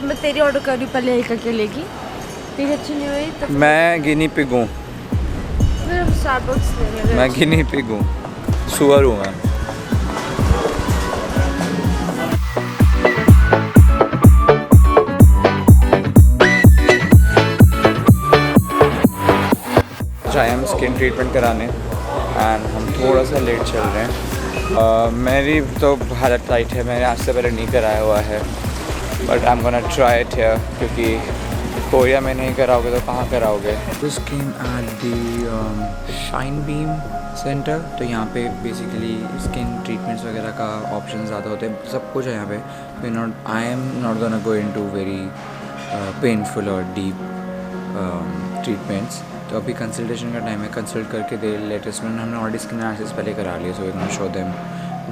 मैं तेरी ऑर्डर कर रही हूँ पहले एक अकेले की, तेरी अच्छी नहीं हुई तो मैं गिनी पिग हूँ, फिर हम स्टारबक्स लेंगे। मैं गिनी पिग हूँ, सुअर हूँ मैं। आए हम स्किन ट्रीटमेंट कराने एंड हम थोड़ा सा लेट चल रहे हैं। मेरी तो हालत टाइट है, मैंने आज से पहले नहीं कराया हुआ है, but I am gonna try it here, क्योंकि कोरिया में नहीं कराओगे तो कहाँ कराओगे। Skin at the shine beam centre, तो यहाँ पे बेसिकली स्किन ट्रीटमेंट्स वगैरह का ऑप्शन ज़्यादा होते हैं, सब कुछ है यहाँ पे। आई am not gonna go into very painful और डीप ट्रीटमेंट्स। तो अभी कंसल्टेशन का टाइम है, कंसल्ट करके दे लेटेस्ट में हमने ऑलरेडी स्किन एनालिसिस पहले करा लिया, so we can show them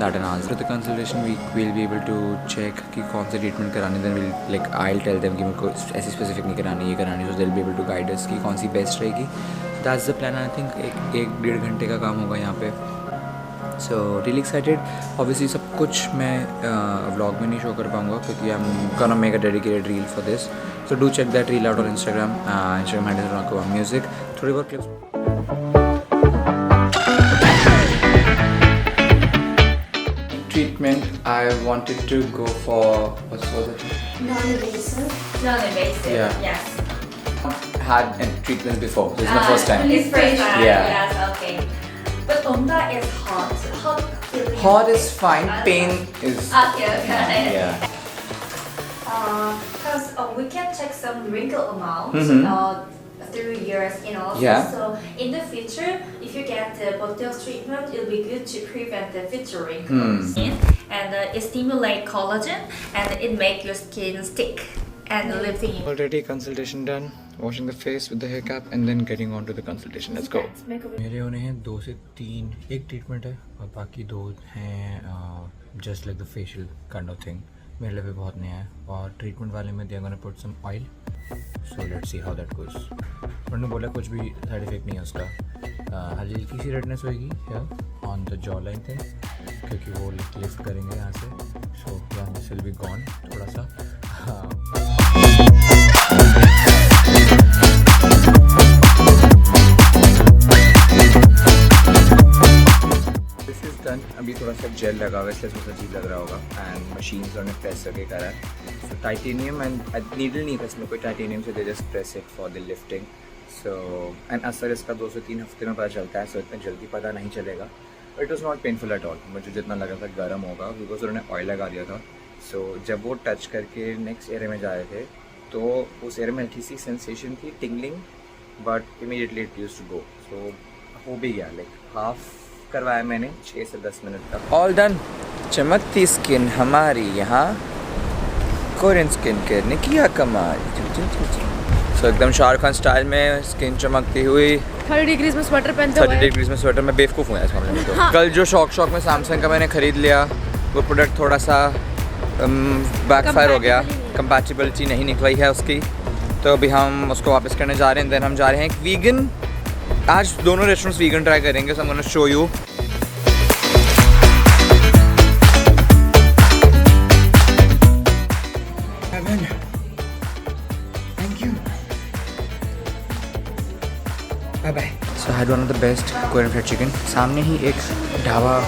that and answer the consultation we will be able to check कि कौन से ट्रीटमेंट करानी, then will like I will tell them कि मेरे को ऐसी स्पेसिफिक नहीं करानी, ये करानी, so they will be able to guide us कि कौन सी बेस्ट रहेगी। That's the plan. I think एक डेढ़ घंटे का काम होगा यहाँ पे। So really excited. ऑब्वियसली सब कुछ मैं व्लॉग में नहीं शो कर पाऊँगा क्योंकि I am gonna make a dedicated reel for this, so do check that reel out on Instagram handle music. थोड़ी बहुत clips treatment. I wanted to go for what was it? Non-invasive. Non-invasive. Yeah. Yes. Had treatments before. This is my first time. It's first time. Yeah. Yes. Okay. But Onda is hot. Hot. Hot is fine. Pain is. Okay. Okay. Yeah. Because we can check some wrinkle amount. Mhm. Through years, Yeah. So in the future, if you get the Botox treatment, it'll be good to prevent the future wrinkles. And it stimulates collagen and it makes your skin stick and lifting. Already consultation done. Washing the face with the hair cap and then getting on to the consultation. Let's go. मेरे होने हैं 2 से 3, एक treatment है और बाकी 2 हैं just like the facial kind of thing. मेरे लिए भी बहुत नया है और ट्रीटमेंट वाले में दिया, मैंने put some oil, so let's see how that goes. उन्होंने बोला कुछ भी साइड इफेक्ट नहीं है उसका। हल्की सी रेडनेस होगी here on the jaw line thing, क्योंकि वो लिफ्ट करेंगे यहाँ से, so this will be gone थोड़ा सा। डन। अभी थोड़ा सा जेल लगा हुआ है इसलिए थोड़ा सा अजीब लग रहा होगा एंड मशीन उन्होंने प्रेस करके करा है। सो टाइटेनियम एंड नीडल नहीं था इसमें कोई, टाइटेनियम से they just press it for the lifting. So and असर इसका 2 से 3 हफ्ते में पता चलता है, सो इतना जल्दी पता नहीं चलेगा। But it was not painful at all. मुझे जितना लगा था गर्म होगा बिकॉज उन्होंने ऑयल लगा दिया था। सो जब वो टच करके नेक्स्ट एरिया में जा रहे थे तो उस एरिया में हल्की सी सेंसेशन थी, tingling, but immediately it used to go. So हो भी गया, लाइक हाफ करवाया मैंने 6 से 10 मिनट तक। All done. चमकती स्किन हमारी यहाँ कोरियन स्किन केयर ने किया कमाल। सो एकदम शाहरुख खान स्टाइल में स्किन चमकती हुई। 30 डिग्रीज में स्वेटर पहनते हुए। 30 डिग्रीज में स्वेटर में बेवकूफ़ हूँ इस मामले में तो। हाँ। कल जो शौक में सैमसंग का मैंने ख़रीद लिया वो प्रोडक्ट थोड़ा सा बैकफायर हो गया, कंपैटिबिलिटी नहीं निकली है उसकी, तो अभी हम उसको वापस करने जा रहे हैं। देन हम जा रहे हैं एक वीगन, आज दोनों रेस्टोरेंट्स वीगन ट्राई करेंगे, so I am gonna show you. Thank you, bye bye. So I had one of the best Korean fried chicken. सामने ही एक ढाबा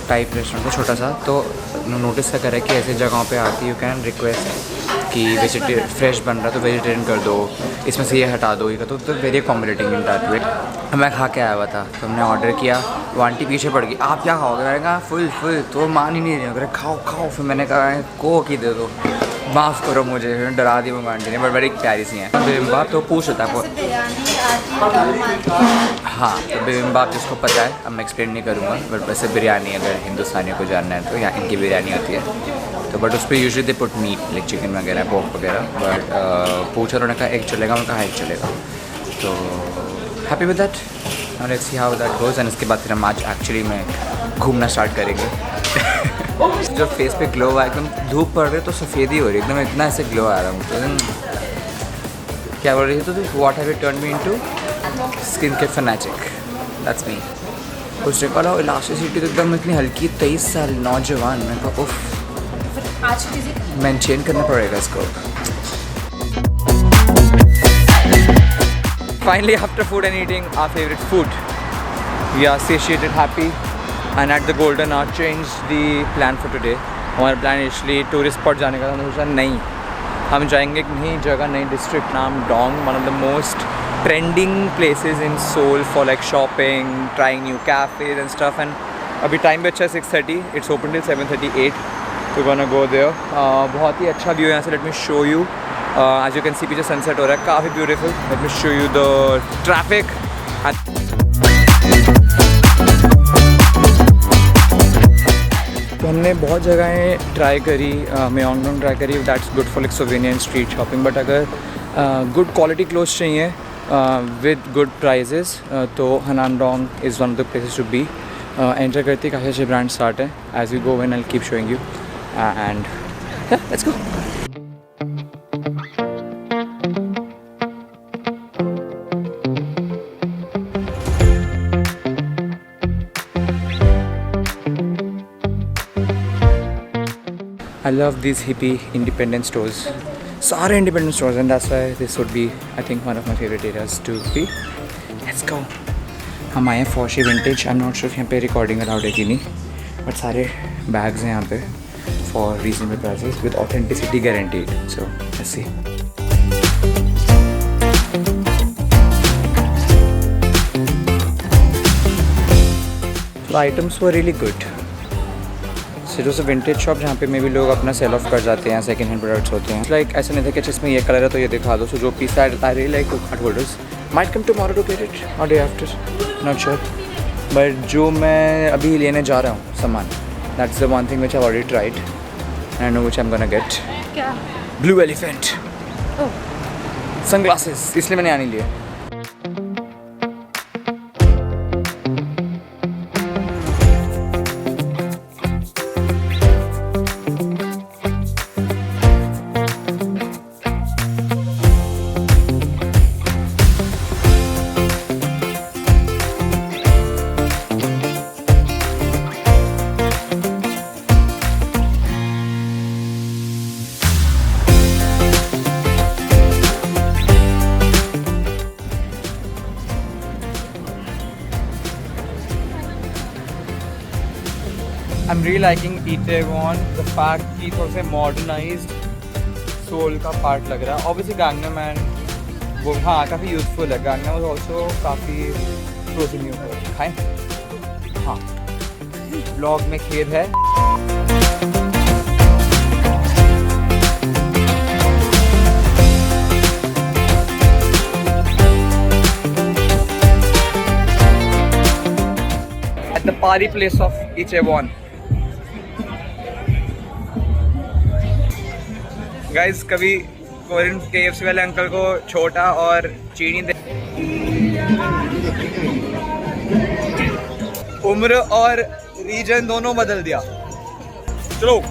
टाइप रेस्टोरेंट है छोटा सा, तो नोटिस का करा कि ऐसे जगहों पे आके यू कैन रिक्वेस्ट कि वेजिटेरियन फ्रेश बन रहा है तो वेजिटेरियन कर दो, इसमें से ये हटा दो, ये कर दो, तो वेरी कॉम्पिटेटिंग इन दैट वे। मैं खा के आया हुआ था तो हमने ऑर्डर किया, वो आंटी पीछे पड़ गई, आप क्या खाओगे? मैंने कहा फुल फुल, तो मान ही नहीं रही, अगर खाओ खाओ। फिर मैंने कहा कोक ही दे दो, माफ़ करो मुझे, डरा दी वो आंटी ने, बट बड़ी प्यारी सी हैं। बिबिम्बाप तो पूछ होता है, हाँ तो बिबिम्बाप जिसको पता है, अब मैं एक्सप्लेन नहीं करूँगा, बट वैसे बिरयानी अगर हिंदुस्तानियों को जानना है तो यहाँ इनकी बिरयानी होती है। तो बट उस पर usually they put meat like chicken वगैरह, पोर्क वगैरह, बट पूछा उन्होंने कहा एग चलेगा, उन्होंने कहा एग चलेगा, तो happy with that. Let's see how that goes. And इसके बाद फिर हम आज एक्चुअली में घूमना स्टार्ट करेंगे। जो फेस पे ग्लो आया, एकदम धूप पड़ रही तो सफ़ेदी हो रही, एकदम इतना ऐसे ग्लो आ रहा है मुझे। क्या बोल रही थी तो what have U turn me into? Skin care fanatic, that's me. कुछ देखा लो, इलास्टिसिटी तो एकदम इतनी हल्की, 23 साल नौजवान। मैं कहा उफ, आज की चीज़ें मेंटेन करना पड़ेगा इसको। finally, after food and eating our favorite food, we are satiated, happy, and at the golden hour changed the plan for today. हमारा प्लान एक्चुअली टूरिस्ट स्पॉट जाने का था, हमने सोचा नहीं, हम जाएंगे एक नई जगह, नई डिस्ट्रिक्ट नाम Dong, one of the most trending places in Seoul for like shopping, trying new cafes and stuff. And अभी टाइम भी अच्छा है 6:30, इट्स ओपन टिल 7:38. तो गोना गो देयर. बहुत ही अच्छा व्यू है यहाँ से. Let me show you. As you can see पीछे सनसेट हो रहा है, काफ़ी beautiful. Let me show you the traffic. तो हमने बहुत जगहें ट्राई करी, मेयोंगडोंग ट्राई करी. That's good for like souvenir and street shopping. But अगर गुड क्वालिटी क्लोथ्स चाहिए विद गुड प्राइजेस तो Hannamdong is one of the places to be. Enter करते काफ़ी अच्छे ब्रांड स्टार्ट है. As you go when I keep showing you and let's go. I love these hippie independent stores. Sare independent stores, and that's why this would be, I think, one of my favorite areas to be. Let's go. हम आए हैं फॉशी vintage. I am not sure यहाँ पे recording allowed है कि नहीं, but सारे बैग्स हैं यहाँ पे for reasonable prices with authenticity guaranteed. So let's C. The items were really good. It was a vintage shop जहाँ पे मे भी लोग अपना सेल ऑफ कर जाते हैं, सेकंड हैंड प्रोडक्ट्स होते हैं. लाइक ऐसा नहीं था कि इसमें ये कलर है तो ये दिखा दो. सो जो piece I really like card holders. Might come tomorrow to get it और day after, not sure. But जो मैं अभी लेने जा रहा हूँ सामान, that's the one thing which I already tried and I know which I am gonna get. क्या? Blue elephant sunglasses. इसलिए मैंने आने लिए. I'm really liking Itaewon. The fact कि थोड़ा सा modernized सोल का पार्ट लग रहा है. Obviously Gangnam Man वो हाँ काफ़ी यूज़फुल है. Gangnam was also काफ़ी close न्यू है. खाएं? हाँ. ब्लॉग में खेद है. At the party place of Itaewon. Guys कभी कोरियन KFC वाले अंकल को छोटा और चीनी दे. उम्र और रीजन दोनों बदल दिया. चलो.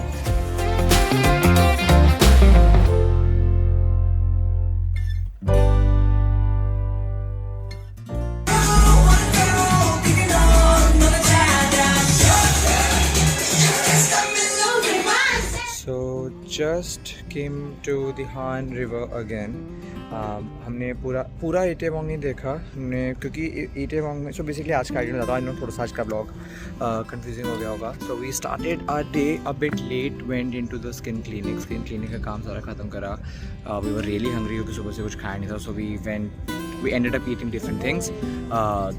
Just came to the Han River again. हमने पूरा इटेवॉन्ग नहीं देखा हमने, क्योंकि इटेवॉन्ग में सो बेसिकली आज का आइडिया था. आई नो थोड़ा सा आज का ब्लॉग कंफ्यूजिंग हो गया होगा. So we started our day a bit late, went into the skin clinic का काम सारा ख़त्म करा. वी वर रियली हंग्री क्योंकि सुबह से कुछ खाया नहीं था. So we ended up eating different things.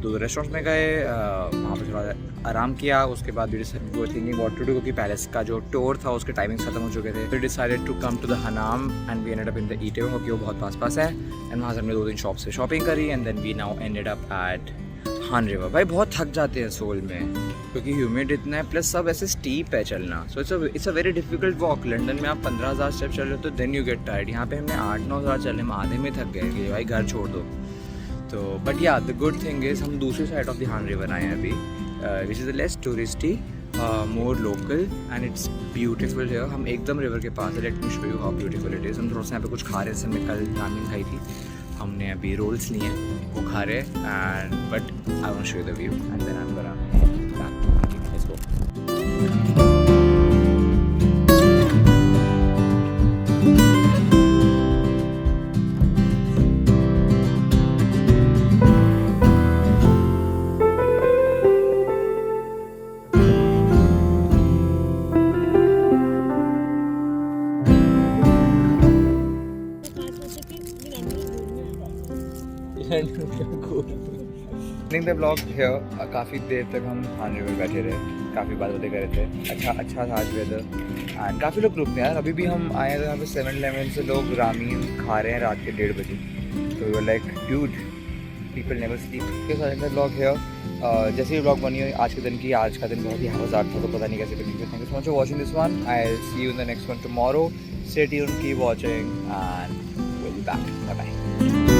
तो रेस्टोरेंट्स में गए, वहाँ पर थोड़ा आराम किया. उसके बाद we thinking what to do, क्योंकि पैलेस का जो टूर था उसके टाइमिंग्स खत्म हो चुके थे. We decided to come to the Hannam and we ended up in the Itaewon, क्योंकि वो बहुत पास है. एंड वहाँ से हमने 2-3 शॉप से शॉपिंग करी and then we now ended up at Han river. भाई बहुत थक जाते हैं सोल में क्योंकि ह्यूमिड इतना है, प्लस सब ऐसे स्टीप है चलना. So it's a very difficult walk. London में आप 15,000 स्टेप चल रहे हो तो देन यू गेट टायर्ड. यहाँ पे हमने 8-9,000 चलने में आधे में थक गए कि भाई घर छोड़ दो. तो बट या द गुड थिंग इज़ हम दूसरी साइड ऑफ द हान रिवर आए हैं अभी, which is less touristy, more local and it's beautiful here. हम एकदम रिवर के पास है. Late me show you how beautiful it is. हम थोड़ा सा यहाँ पे कुछ खा रहे हैं. हमने कल रामेन खाई थी, हमने अभी रोल्स लिए हैं वो खा रहे and but I want to show you the view and then I am gonna let's go. Ending the vlog here. काफ़ी देर तक हम खाने में बैठे रहे, काफ़ी बातें कर रहे थे, अच्छा था आज वेदर एंड काफ़ी लोग ग्रुप में यार. अभी भी हम आए थे यहाँ पे 7-11 से लोग रामीन खा रहे हैं रात के 1:30 बजे. तो we like dude, people never sleep. के साथ ब्लॉग है. जैसे ही ब्लॉग बनी हुई आज के दिन की, आज का दिन बहुत ही मज़ेदार था, तो पता नहीं कैसे करेंगे. Thank you so much for watching this one. I will see you in the next one tomorrow. Stay tuned, keep watching and will be back. Bye bye.